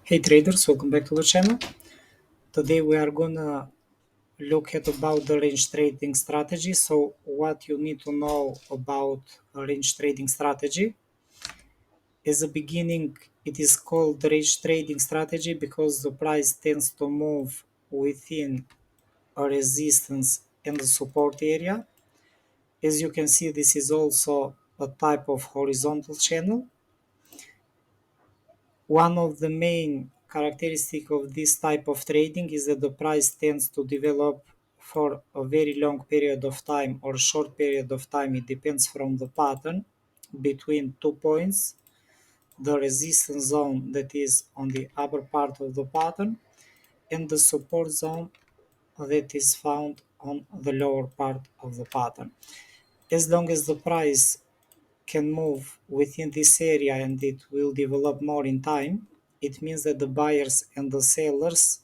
Hey traders, welcome back to the channel. Today we are gonna look at about the range trading strategy. So what you need to know about a range trading strategy. As a beginning, it is called the range trading strategy because the price tends to move within a resistance and the support area. As you can see, this is also a type of horizontal channel. One of the main characteristics of this type of trading is that the price tends to develop for a very long period of time or short period of time. It depends from the pattern between 2 points, the resistance zone that is on the upper part of the pattern and the support zone that is found on the lower part of the pattern. As long as the price can move within this area and it will develop more in time, it means that the buyers and the sellers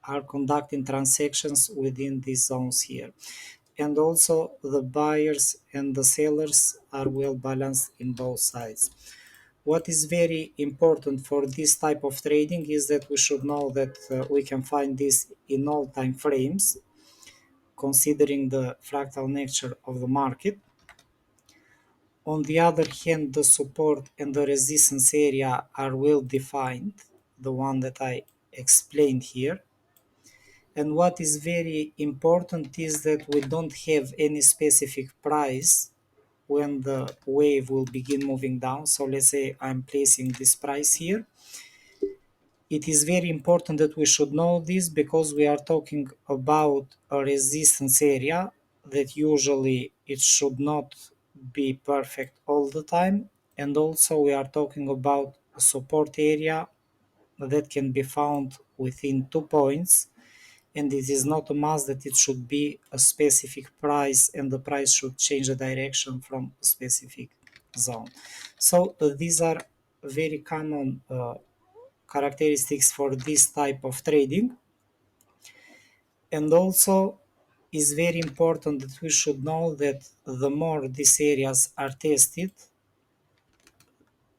are conducting transactions within these zones here. And also the buyers and the sellers are well balanced in both sides. What is very important for this type of trading is that we should know that we can find this in all time frames, considering the fractal nature of the market. On the other hand, the support and the resistance area are well defined, the one that I explained here. And what is very important is that we don't have any specific price when the wave will begin moving down. So let's say I'm placing this price here. It is very important that we should know this because we are talking about a resistance area that usually it should not be perfect all the time, and also we are talking about a support area that can be found within 2 points, and it is not a must that it should be a specific price and the price should change the direction from a specific zone. So these are very common characteristics for this type of trading. And also is very important that we should know that the more these areas are tested,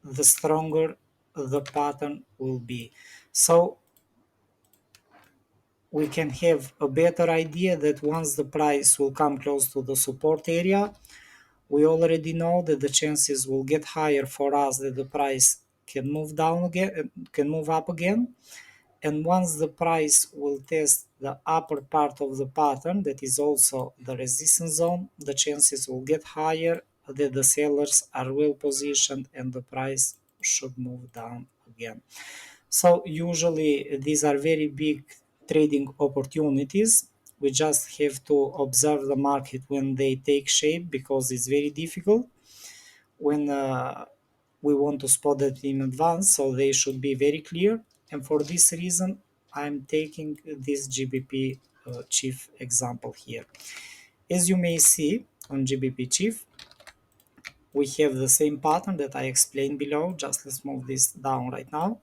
the stronger the pattern will be. So we can have a better idea that once the price will come close to the support area, we already know that the chances will get higher for us that the price can move down again, can move up again. And once the price will test the upper part of the pattern, that is also the resistance zone, the chances will get higher that the sellers are well positioned and the price should move down again. So usually these are very big trading opportunities. We just have to observe the market when they take shape because it's very difficult when we want to spot that in advance, so they should be very clear. And for this reason, I'm taking this GBP Chief example here. As you may see on GBP Chief, we have the same pattern that I explained below. Just let's move this down right now.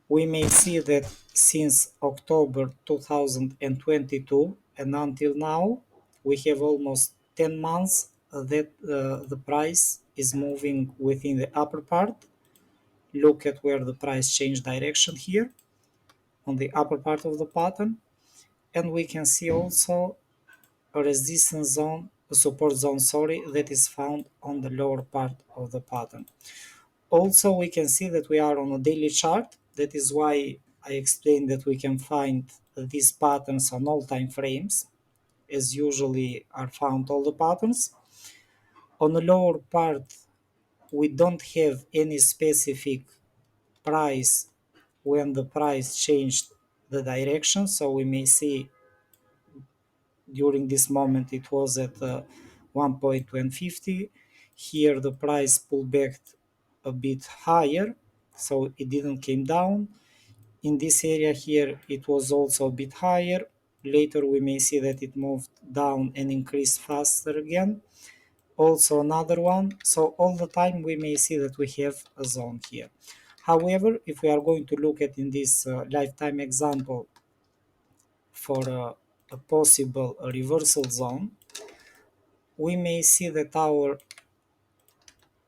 We may see that since October 2022 and until now, we have almost 10 months that the price is moving within the upper part. Look at where the price changed direction here on the upper part of the pattern. And we can see also a resistance zone, a support zone, sorry, that is found on the lower part of the pattern. Also, we can see that we are on a daily chart. That is why I explained that we can find these patterns on all time frames, as usually are found all the patterns. On the lower part, we don't have any specific price when the price changed the direction. So we may see during this moment it was at 1.150. Here the price pulled back a bit higher, so it didn't came down. In this area here it was also a bit higher. Later we may see that it moved down and increased faster again. Also another one. So all the time we may see that we have a zone here. However, if we are going to look at in this lifetime example for a possible reversal zone, we may see that our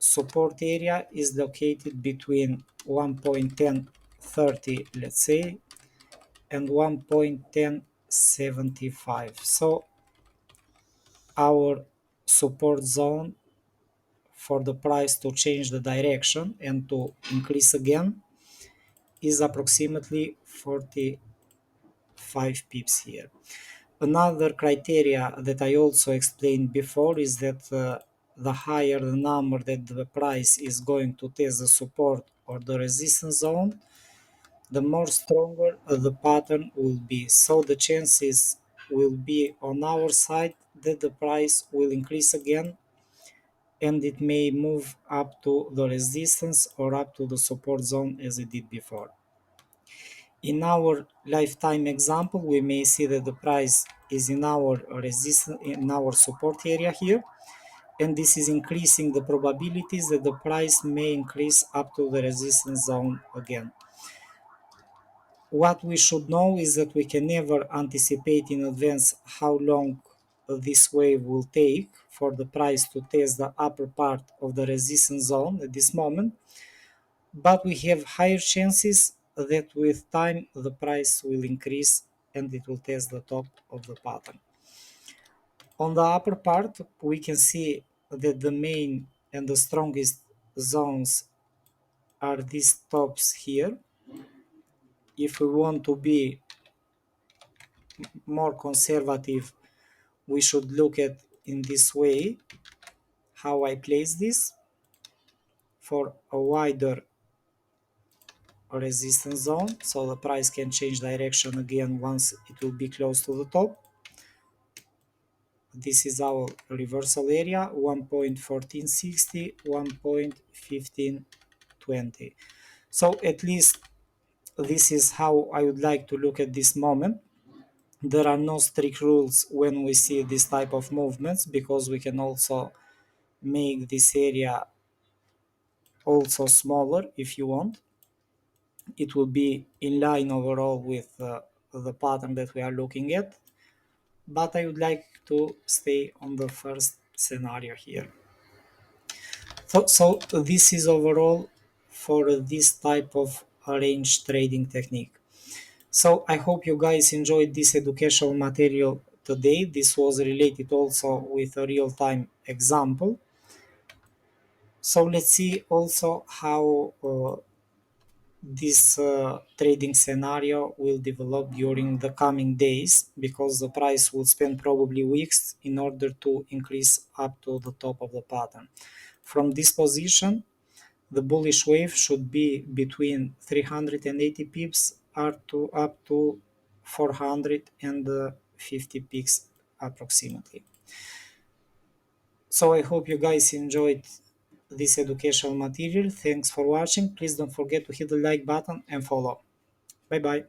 support area is located between 1.10 1.30, let's say, and 1.1075. So our support zone for the price to change the direction and to increase again is approximately 45 pips here. Another criteria that I also explained before is that the higher the number that the price is going to test the support or the resistance zone, the more stronger the pattern will be. So the chances will be on our side that the price will increase again, and it may move up to the resistance or up to the support zone as it did before. In our lifetime example, we may see that the price is in our resistance, in our support area here, and this is increasing the probabilities that the price may increase up to the resistance zone again. What we should know is that we can never anticipate in advance how long this wave will take for the price to test the upper part of the resistance zone at this moment, but we have higher chances that with time the price will increase and it will test the top of the pattern. On the upper part, we can see that the main and the strongest zones are these tops here. If we want to be more conservative, we should look at in this way how I place this for a wider resistance zone, so the price can change direction again once it will be close to the top. This is our reversal area, 1.1460, 1.1520. So at least this is how I would like to look at this moment. There are no strict rules when we see this type of movements, because we can also make this area also smaller if you want. It will be in line overall with the pattern that we are looking at, but I would like to stay on the first scenario here. So this is overall for this type of range trading technique. So I hope you guys enjoyed this educational material today. This was related also with a real-time example. So let's see also how this trading scenario will develop during the coming days, because the price will spend probably weeks in order to increase up to the top of the pattern. From this position, the bullish wave should be between 380 pips up to 450 pips approximately. So I hope you guys enjoyed this educational material. Thanks for watching. Please don't forget to hit the like button and follow. Bye bye.